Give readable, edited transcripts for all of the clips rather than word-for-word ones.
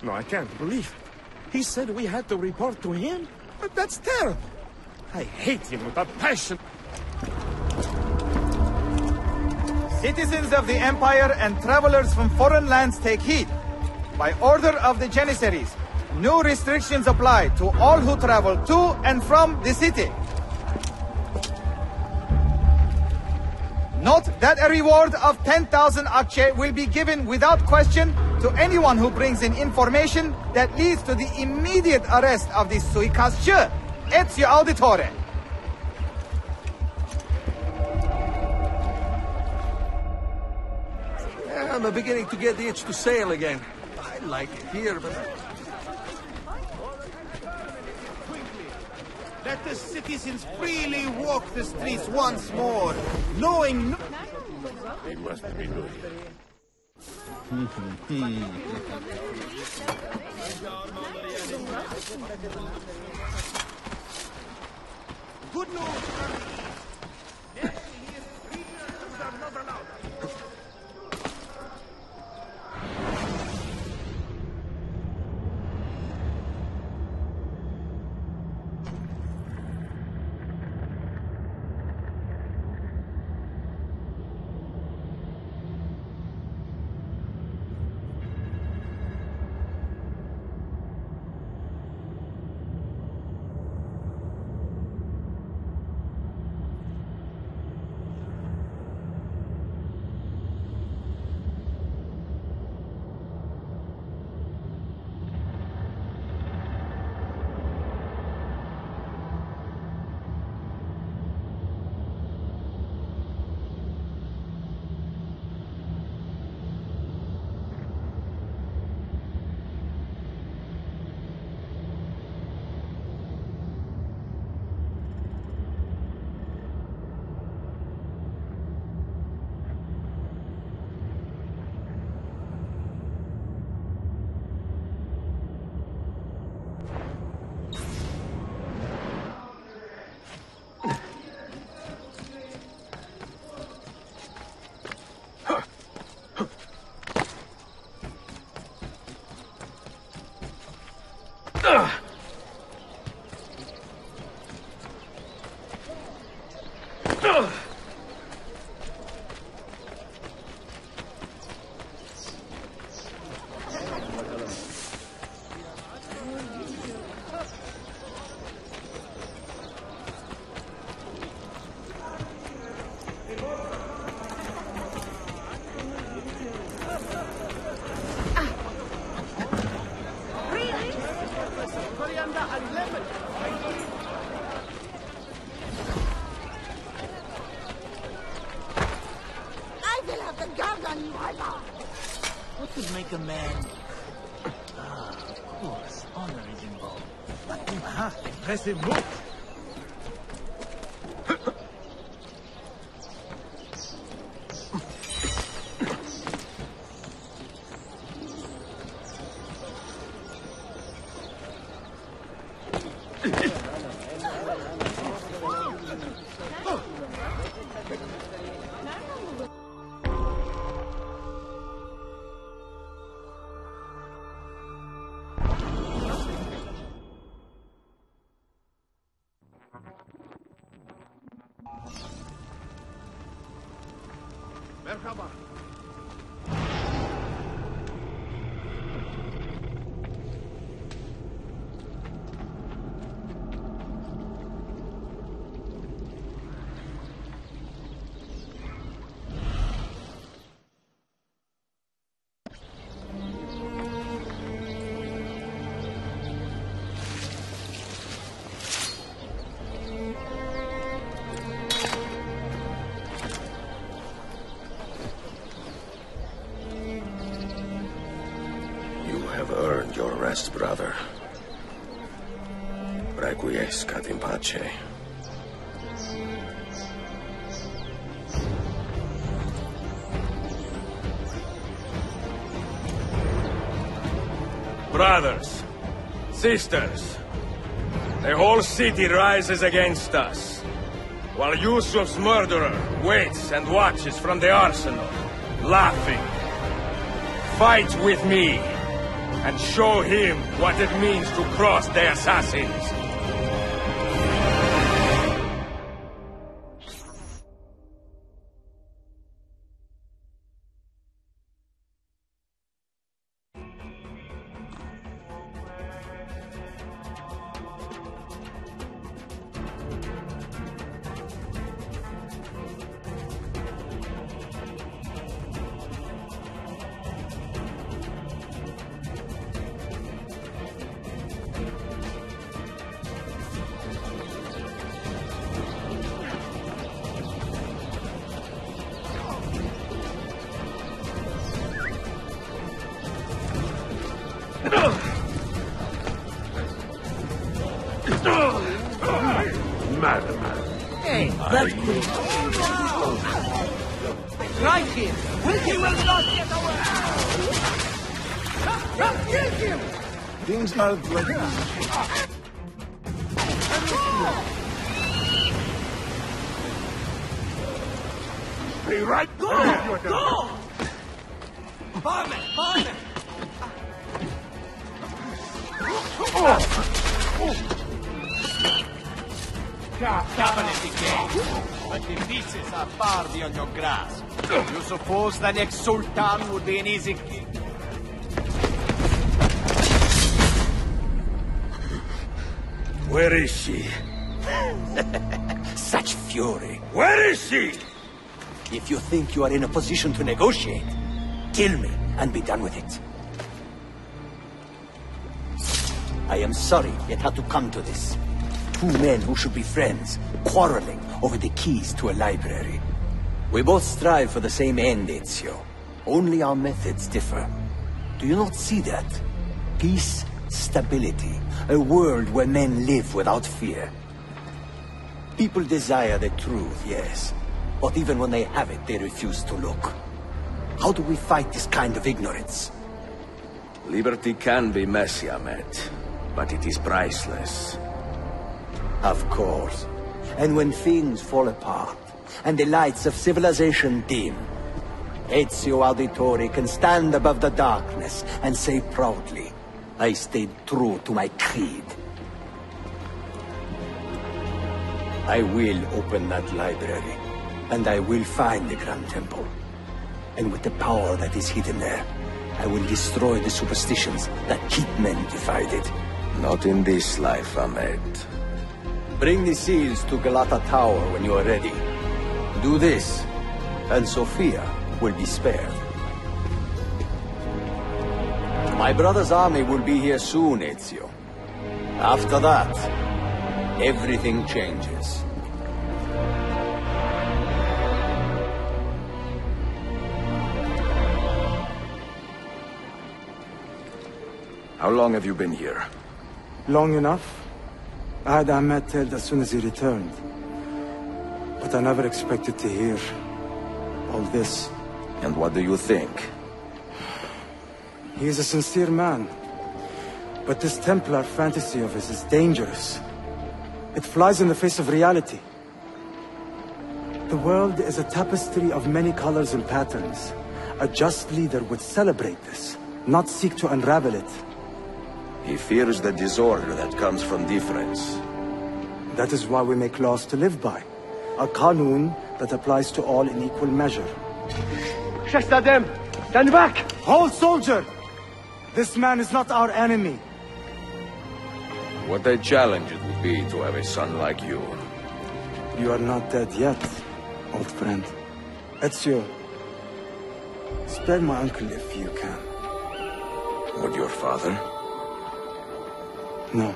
No, I can't believe it. He said we had to report to him? But that's terrible. I hate him with a passion. Citizens of the Empire and travelers from foreign lands take heed. By order of the Janissaries, new restrictions apply to all who travel to and from the city. Note that a reward of 10,000 akçe will be given without question to anyone who brings in information that leads to the immediate arrest of the suikastçı, Ezio Auditore. I'm beginning to get the itch to sail again. I like it here, but... Let the citizens freely walk the streets once more, knowing... They must be good. Good news from the east. There he is, freedoms are not allowed. What could make a man... of course, honor is involved. But Impressive move. Merhaba. Earned your rest, brother. Requiescat in pace. Brothers, sisters, the whole city rises against us, while Yusuf's murderer waits and watches from the arsenal, laughing. Fight with me. and show him what it means to cross the assassins. Hey, that's cool. Right here. He will not get away. Kill him! Things are like Be right Go! Go! Farmer! Farmer! Cabinet again, but the pieces are far beyond your grasp. You suppose the next Sultan would be an easy... Where is she? Such fury. Where is she? If you think you are in a position to negotiate, kill me and be done with it. I am sorry it had to come to this. Two men who should be friends, quarreling over the keys to a library. We both strive for the same end, Ezio. Only our methods differ. Do you not see that? Peace, stability, a world where men live without fear. People desire the truth, yes. But even when they have it, they refuse to look. How do we fight this kind of ignorance? Liberty can be messy, Ahmed, but it is priceless. Of course. And when things fall apart, and the lights of civilization dim, Ezio Auditore can stand above the darkness and say proudly, I stayed true to my creed. I will open that library, and I will find the Grand Temple. And with the power that is hidden there, I will destroy the superstitions that keep men divided. Not in this life, Ahmed. Bring the seals to Galata Tower when you are ready. Do this, and Sofia will be spared. My brother's army will be here soon, Ezio. After that, everything changes. How long have you been here? Long enough. I had Ahmed killed as soon as he returned. But I never expected to hear all this. And what do you think? He is a sincere man. But this Templar fantasy of his is dangerous. It flies in the face of reality. The world is a tapestry of many colors and patterns. A just leader would celebrate this, not seek to unravel it. He fears the disorder that comes from difference. That is why we make laws to live by. A Qanun that applies to all in equal measure. Shahzadem, stand back! Hold, soldier! This man is not our enemy. What a challenge it would be to have a son like you. You are not dead yet, old friend. Ezio, spare my uncle if you can. Would your father? No.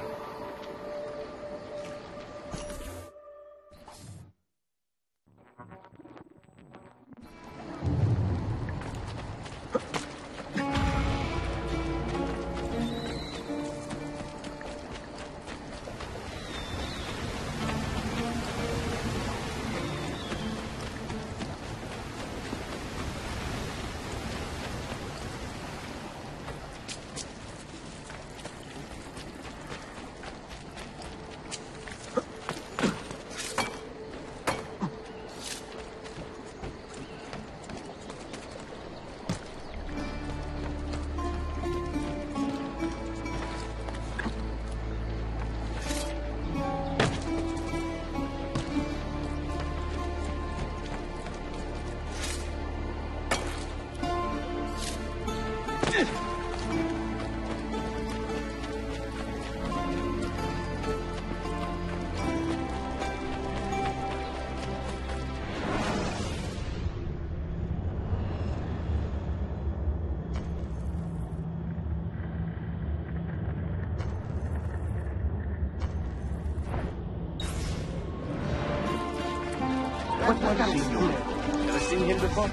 Never seen him before?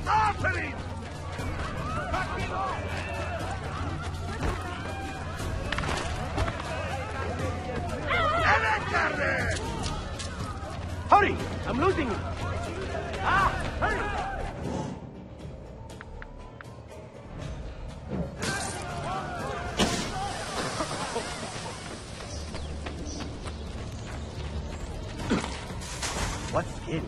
Artery! Hurry! I'm losing him! Hurry! What skin?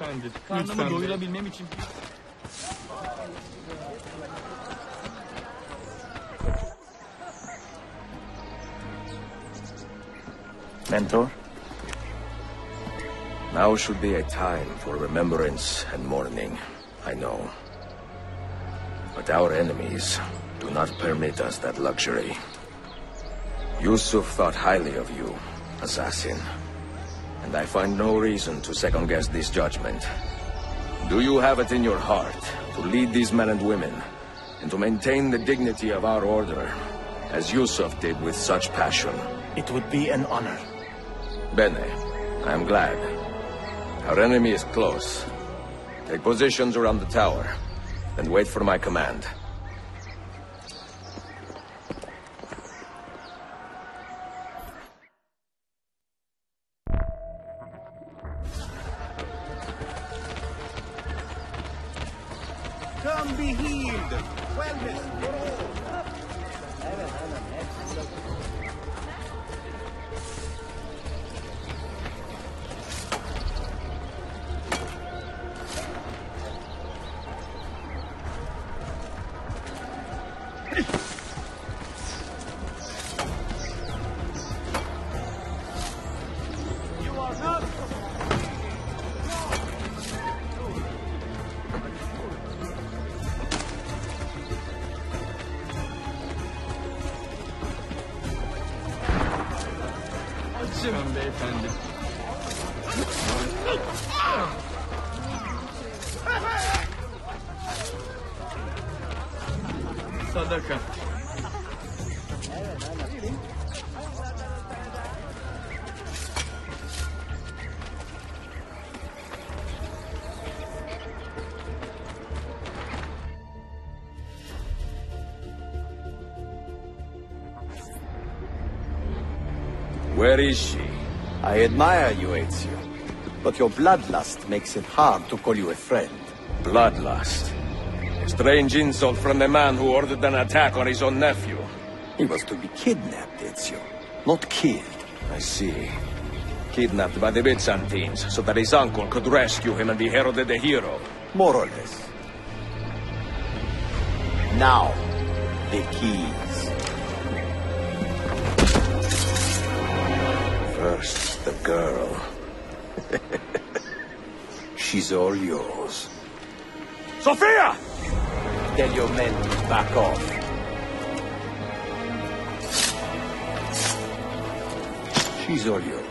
Beyefendi, karnımı doyurabilmem için... Mentor? Now should be a time for remembrance and mourning, I know. But our enemies do not permit us that luxury. Yusuf thought highly of you, assassin. And I find no reason to second-guess this judgment. Do you have it in your heart to lead these men and women, and to maintain the dignity of our order, as Yusuf did with such passion? It would be an honor. Bene, I am glad. Our enemy is close. Take positions around the tower, and wait for my command. Come be healed! Wellness for all! Açın beyefendi. Sadaka. Where is she? I admire you, Ezio. But your bloodlust makes it hard to call you a friend. Bloodlust. A strange insult from the man who ordered an attack on his own nephew. He was to be kidnapped, Ezio, not killed. I see. Kidnapped by the Byzantines, so that his uncle could rescue him and be heralded a hero. More or less. Now, the keys. First, the girl. She's all yours. Sophia! Tell your men to back off. She's all yours.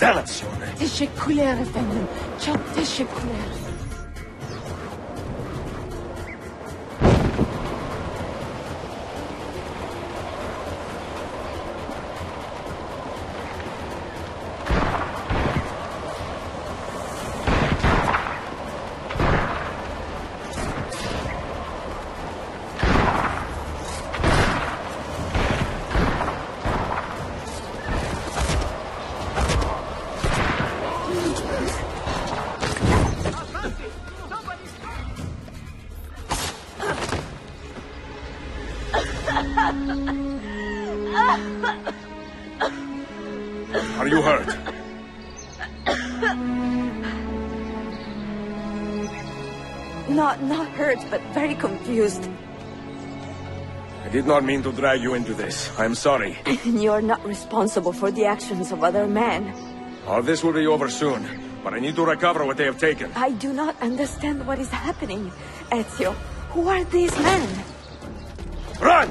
Dannazione! تشكر يا فندم. çok teşekkürler. Are you hurt? Not hurt, but very confused. I did not mean to drag you into this. I'm sorry. You're not responsible for the actions of other men. All this will be over soon, but I need to recover what they have taken. I do not understand what is happening. Ezio, who are these men? Run!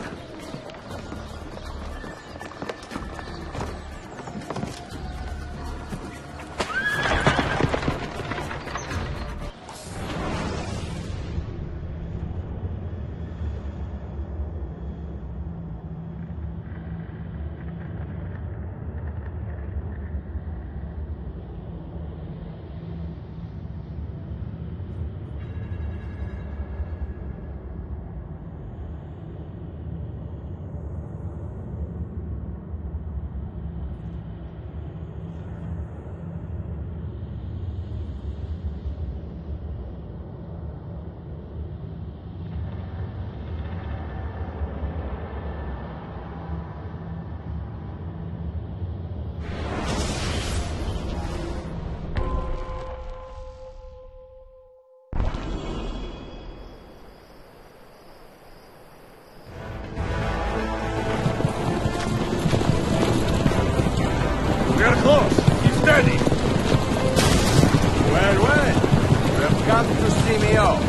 We're close. Keep steady. Well, you have come to see me off.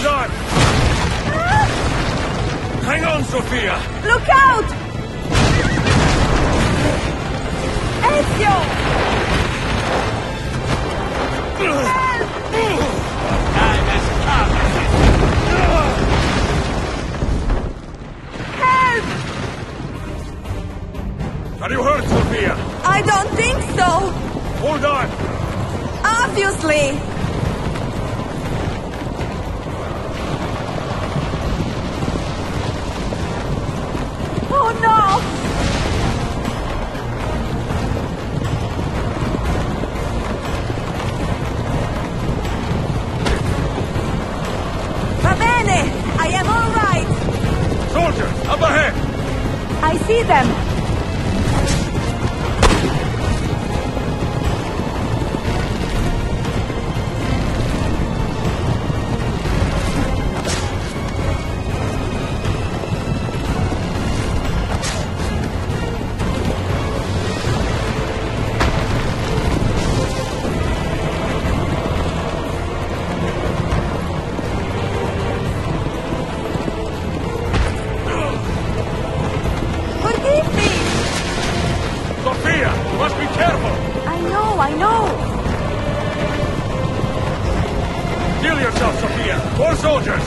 Hold on! Hang on, Sophia! Look out! Ezio! Time has come. Help! Are you hurt, Sophia? I don't think so! Hold on! Obviously! Oh no! Va bene! I am all right! Soldiers, up ahead! I see them! Forgive me! Sophia, you must be careful! I know! Heal yourself, Sophia! More soldiers!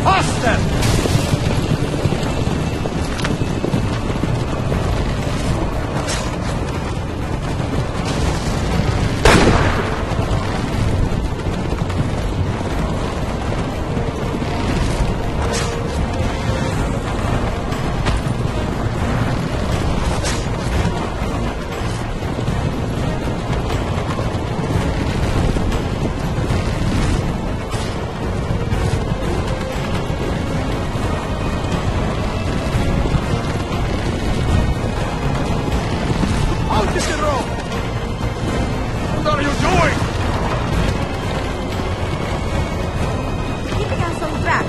Faster! What are you doing? Keeping us on track.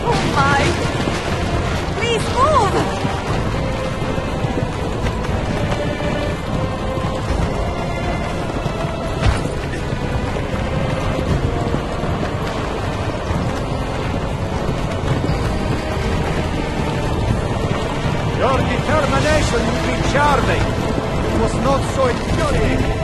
Oh my! Please move! Your determination would be charming. It was not so infuriating.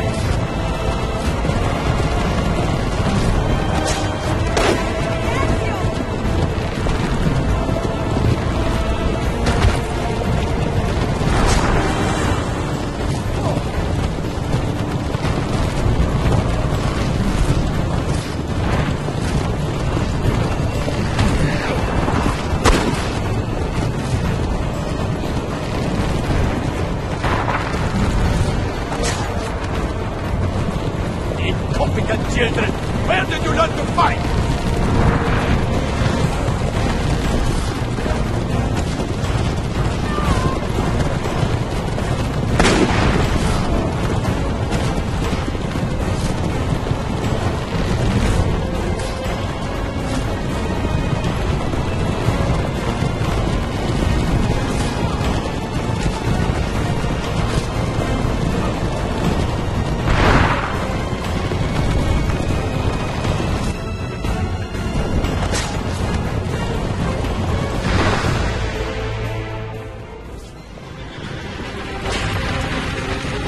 Incompetent children! Where did you learn to fight?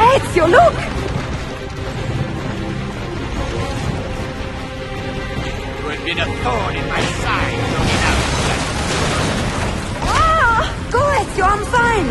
Ezio, look! You have been a thorn in my side long enough. Ah! Go, Ezio, I'm fine!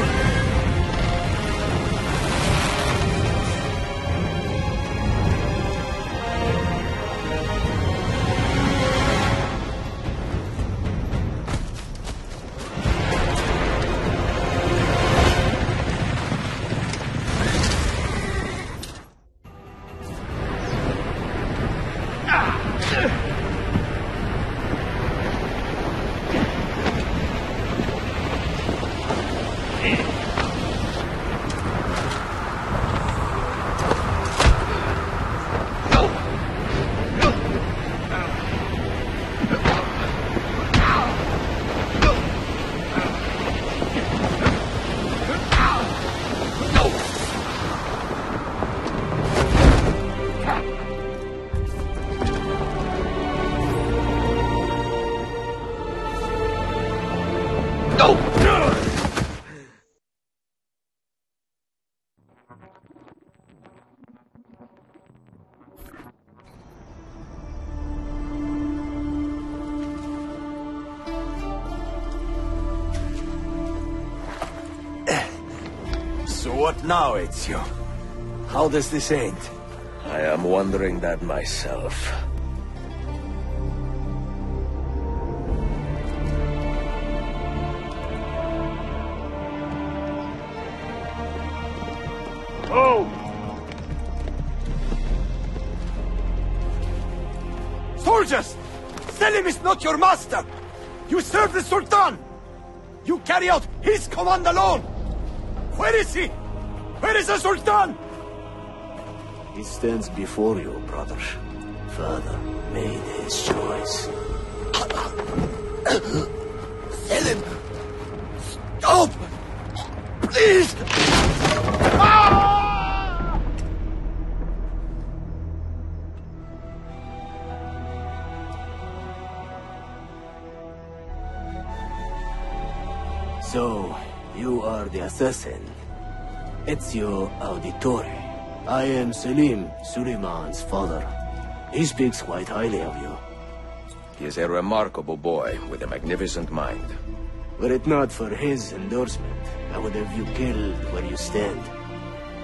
What now, Ezio? How does this end? I am wondering that myself. Oh! Soldiers! Selim is not your master! You serve the Sultan! You carry out his command alone! Where is he? Where is the Sultan? He stands before you, brother. Father made his choice. Selim! Stop! Please! So, you are the assassin. Ezio Auditore. I am Selim, Suleiman's father. He speaks quite highly of you. He is a remarkable boy with a magnificent mind. Were it not for his endorsement, I would have you killed where you stand.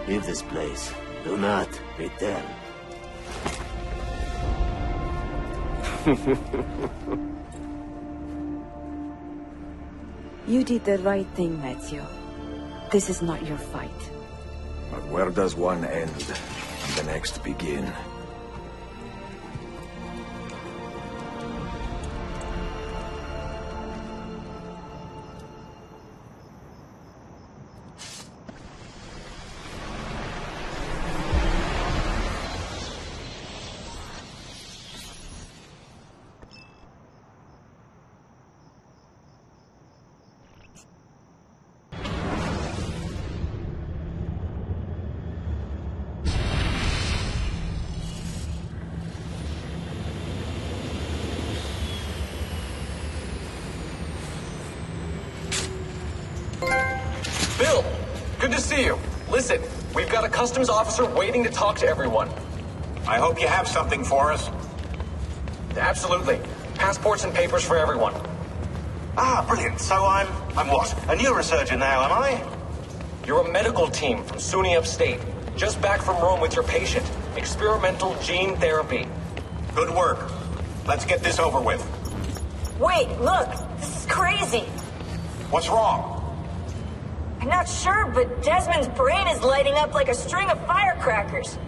Leave this place. Do not return. You did the right thing, Ezio. This is not your fight. But where does one end and the next begin? Bill, good to see you. Listen, we've got a customs officer waiting to talk to everyone. I hope you have something for us. Absolutely. Passports and papers for everyone. Ah, brilliant. So I'm what? A neurosurgeon now, am I? You're a medical team from SUNY Upstate. Just back from Rome with your patient. Experimental gene therapy. Good work. Let's get this over with. Wait, look! This is crazy! What's wrong? I'm not sure, but Desmond's brain is lighting up like a string of firecrackers.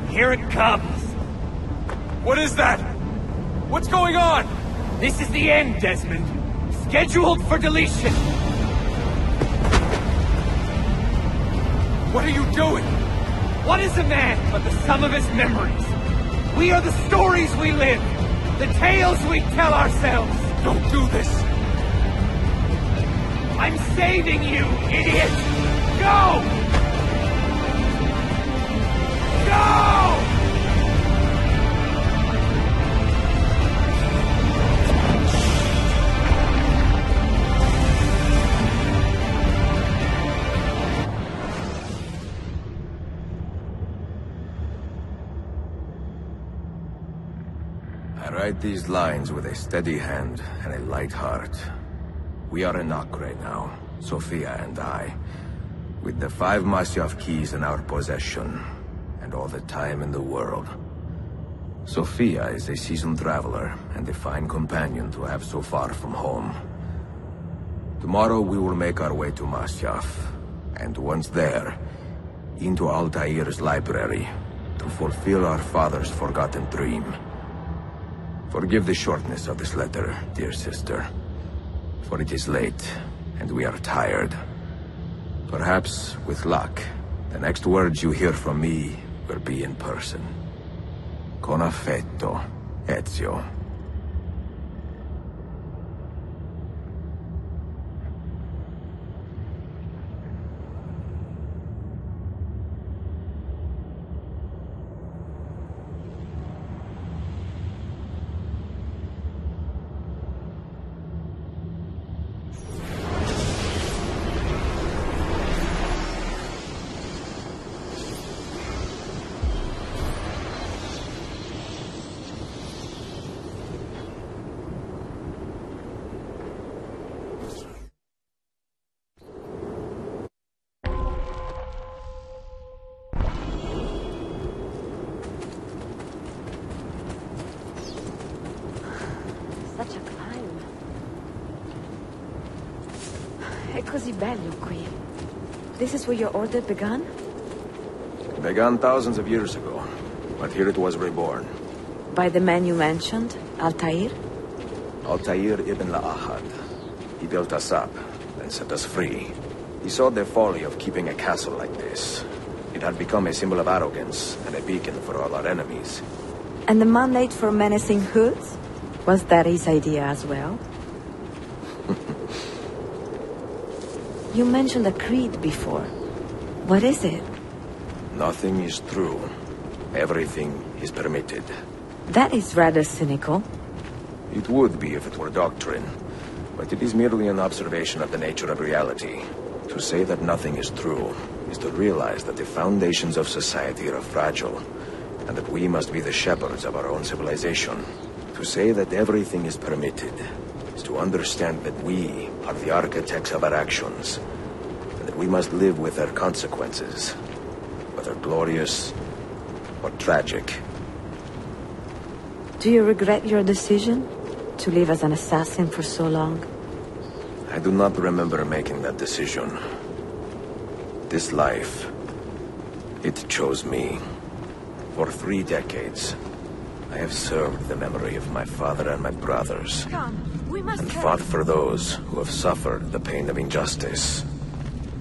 Here it comes! What is that? What's going on? This is the end, Desmond. Scheduled for deletion. What are you doing? What is a man but the sum of his memories? We are the stories we live, the tales we tell ourselves. Don't do this. I'm saving you, idiot! Go! Go! I write these lines with a steady hand and a light heart. We are in Acre now, Sofia and I, with the 5 Masyaf keys in our possession, and all the time in the world. Sofia is a seasoned traveler, and a fine companion to have so far from home. Tomorrow we will make our way to Masyaf, and once there, into Altair's library, to fulfill our father's forgotten dream. Forgive the shortness of this letter, dear sister, for it is late, and we are tired. Perhaps, with luck, the next words you hear from me will be in person. Con affetto, Ezio. così bello qui. This is where your order began? Began thousands of years ago, but here it was reborn. By the man you mentioned, Altair? Altair ibn La'ahad. He built us up, and set us free. He saw the folly of keeping a castle like this. It had become a symbol of arrogance, and a beacon for all our enemies. And the mandate for menacing hoods? Was that his idea as well? You mentioned a creed before. What is it? Nothing is true. Everything is permitted. That is rather cynical. It would be if it were doctrine, but it is merely an observation of the nature of reality. To say that nothing is true is to realize that the foundations of society are fragile, and that we must be the shepherds of our own civilization. To say that everything is permitted is to understand that we are the architects of our actions, and that we must live with their consequences, whether glorious or tragic. Do you regret your decision to live as an assassin for so long? I do not remember making that decision. This life, it chose me. For 3 decades, I have served the memory of my father and my brothers, and fought for those who have suffered the pain of injustice.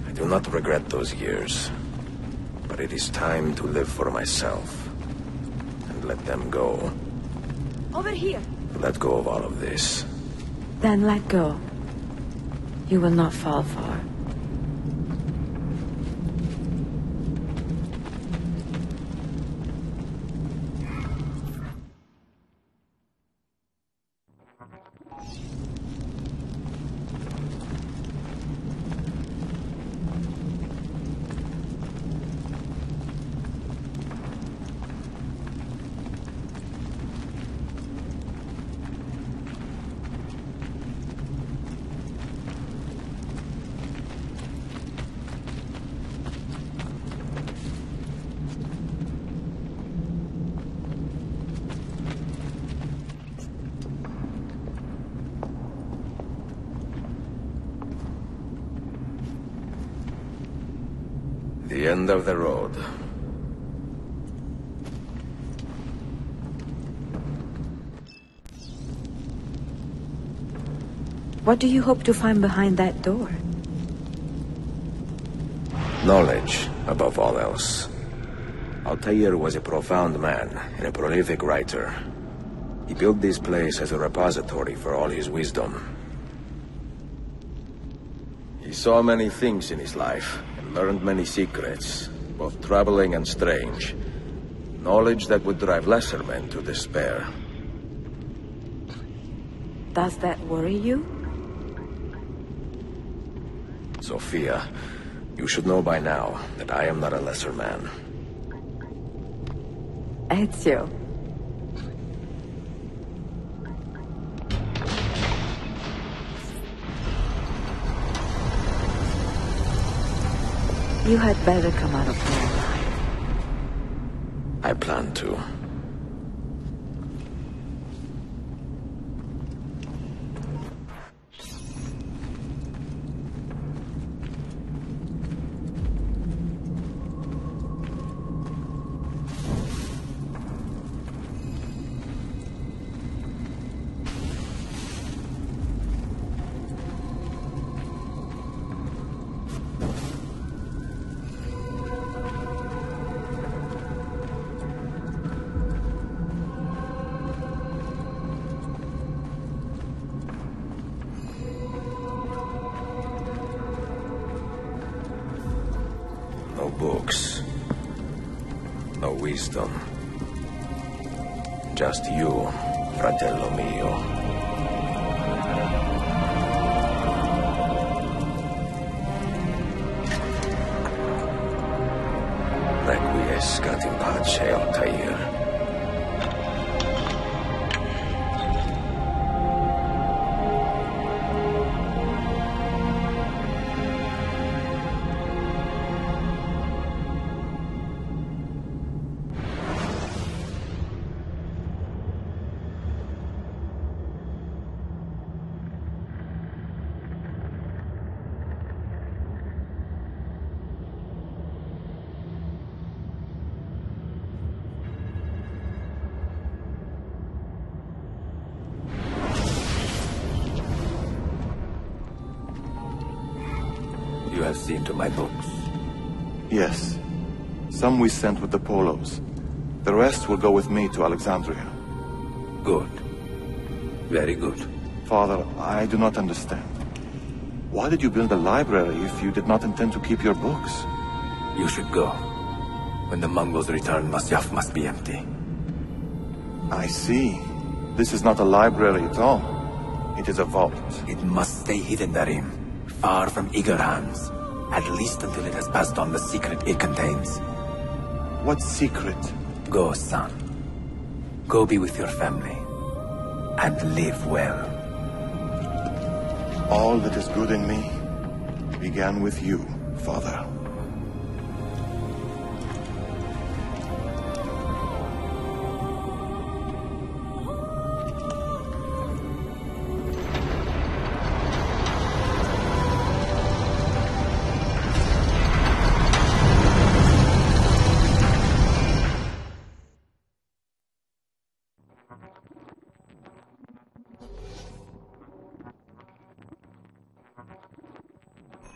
I do not regret those years, but it is time to live for myself, and let them go. Over here. Let go of all of this. Then let go. You will not fall far. The end of the road. What do you hope to find behind that door? Knowledge, above all else. Altair was a profound man and a prolific writer. He built this place as a repository for all his wisdom. He saw many things in his life, and learned many secrets, both troubling and strange. Knowledge that would drive lesser men to despair. Does that worry you? Sophia, you should know by now that I am not a lesser man. Ezio. You had better come out of here alive. I plan to. No books. No wisdom. Just you, fratello mio. Requiescat in pace, Altair. have seen to my books? Yes. Some we sent with the Polos. The rest will go with me to Alexandria. Good. Very good. Father, I do not understand. Why did you build a library if you did not intend to keep your books? You should go. When the Mongols return, Masyaf must be empty. I see. This is not a library at all. It is a vault. It must stay hidden, Darim. Far from eager hands. At least until it has passed on the secret it contains. What secret? Go, son. Go be with your family. And live well. All that is good in me began with you, Father.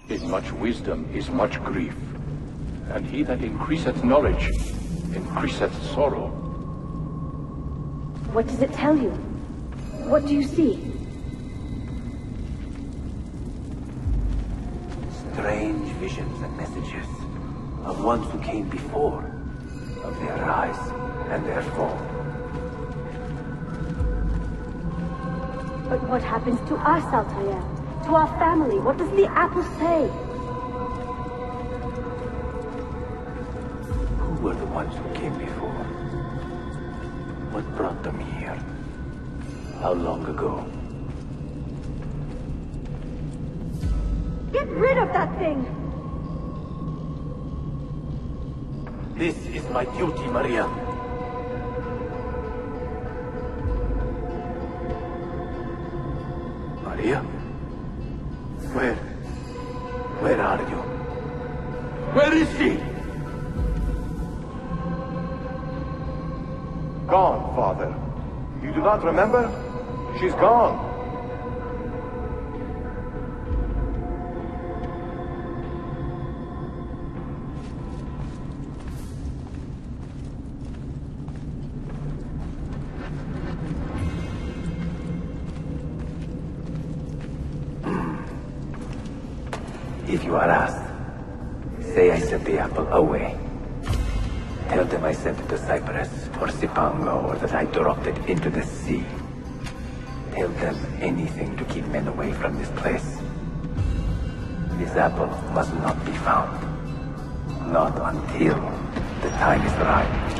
In much wisdom is much grief, and he that increaseth knowledge increaseth sorrow. What does it tell you? What do you see? Strange visions and messages of ones who came before, of their rise and their fall. But what happens to us, Altair? To our family? What does the apple say? Who were the ones who came before? What brought them here? How long ago? Get rid of that thing! This is my duty, Maria. Maria? Where are you? Where is she? Gone, Father. You do not remember? She's gone. If you are asked, say I sent the apple away. Tell them I sent it to Cyprus or Cipango, or that I dropped it into the sea. Tell them anything to keep men away from this place. This apple must not be found. Not until the time is right.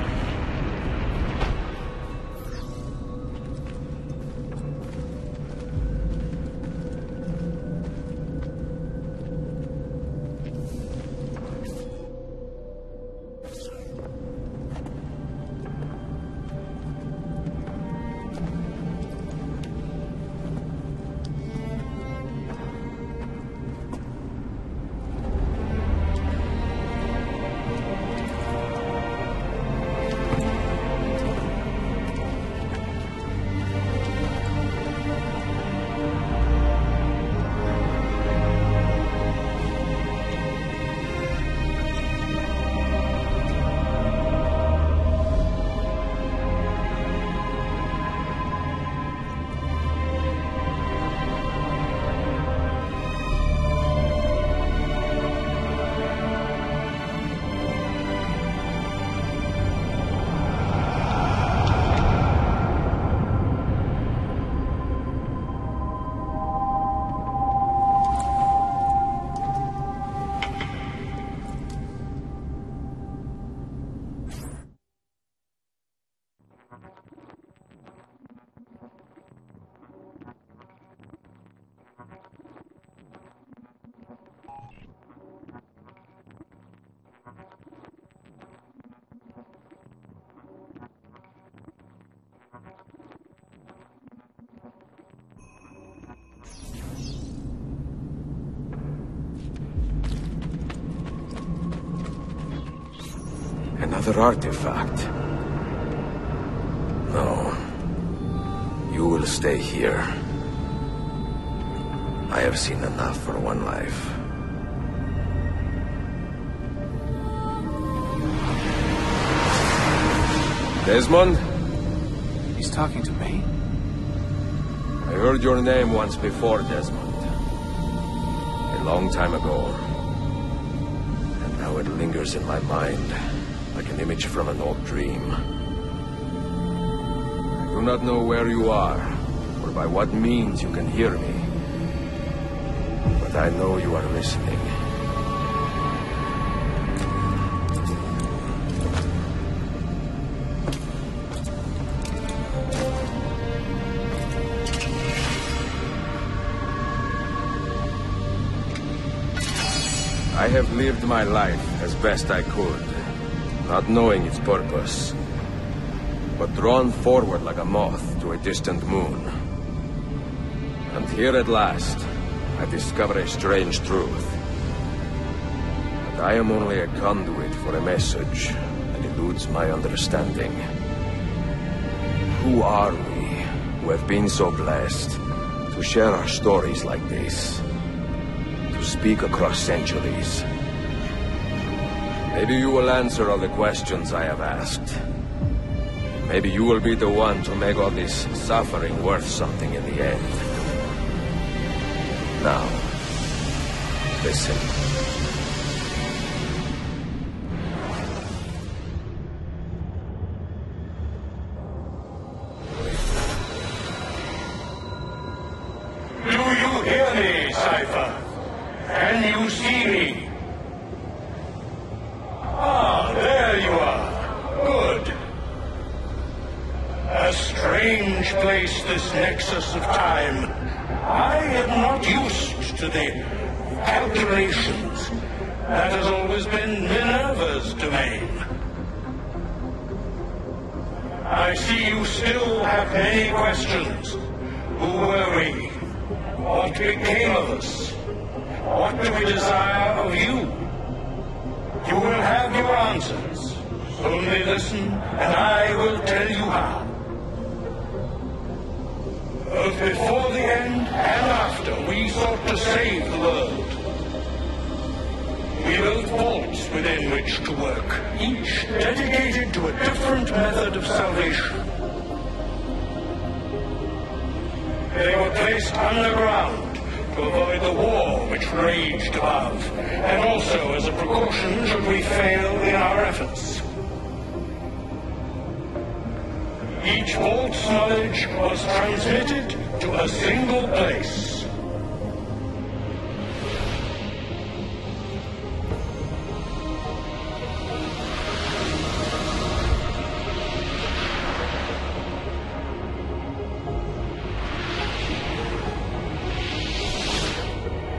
Another artifact. No. You will stay here. I have seen enough for one life. Desmond? He's talking to me. I heard your name once before, Desmond. A long time ago. And now it lingers in my mind, like an image from an old dream. I do not know where you are, or by what means you can hear me. But I know you are listening. I have lived my life as best I could, not knowing its purpose, but drawn forward like a moth to a distant moon. And here at last, I discover a strange truth. That I am only a conduit for a message that eludes my understanding. Who are we, who have been so blessed to share our stories like this? To speak across centuries. Maybe you will answer all the questions I have asked. Maybe you will be the one to make all this suffering worth something in the end. Now, listen. Do you hear me, Cypher? Can you see me? Ah, there you are. Good. A strange place, this nexus of time. I am not used to the calculations. That has always been Minerva's domain. I see you still have many questions. Who were we? What became of us? What do we desire of you? You will have your answers. Only listen, and I will tell you how. Both before the end and after, we sought to save the world. We built vaults within which to work, each dedicated to a different method of salvation. They were placed underground to avoid the war which raged above, and also as a precaution should we fail in our efforts. Each vault's knowledge was transmitted to a single place.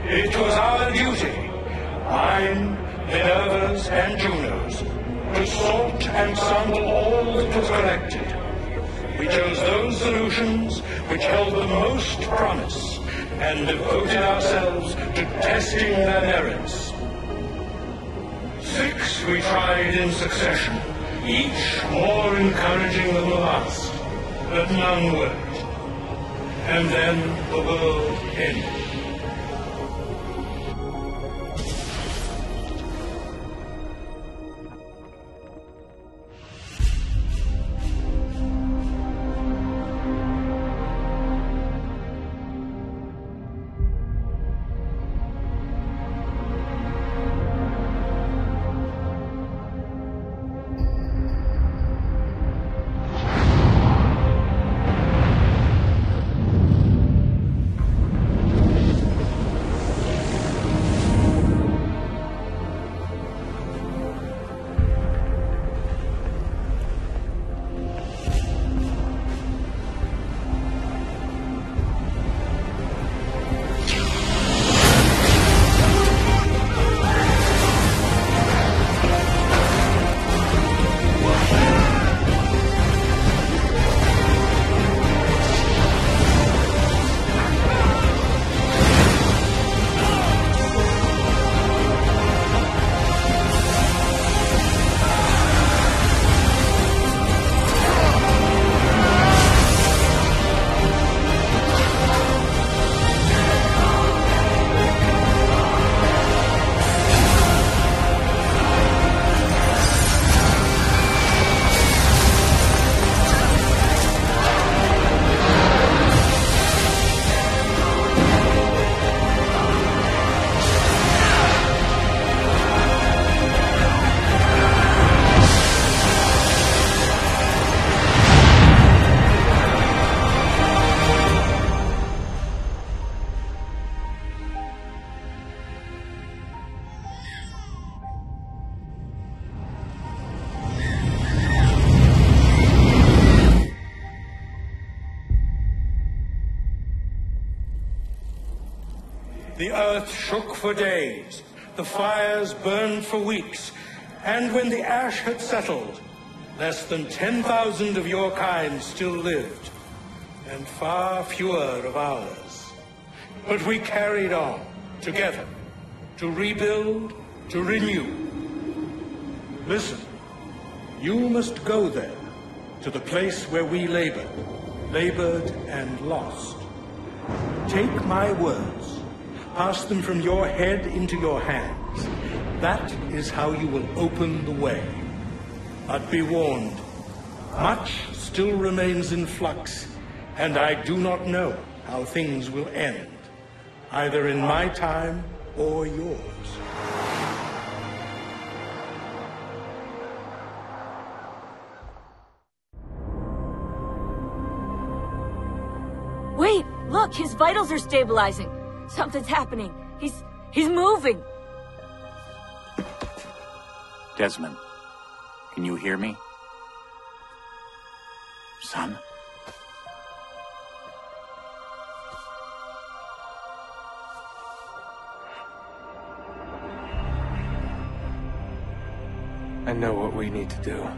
It was our duty, mine, Minerva's, and Juno's, to sort and sample all that was collected. We chose those solutions which held the most promise, and devoted ourselves to testing their merits. 6 we tried in succession, each more encouraging than the last, but none worked. And then the world ended. The earth shook for days, the fires burned for weeks, and when the ash had settled, less than 10,000 of your kind still lived, and far fewer of ours. But we carried on, together, to rebuild, to renew. Listen, you must go there, to the place where we labored and lost. Take my words, pass them from your head into your hands. That is how you will open the way. But be warned, much still remains in flux, and I do not know how things will end, either in my time or yours. Wait, look, his vitals are stabilizing. Something's happening. He's moving. Desmond, can you hear me? Son? I know what we need to do.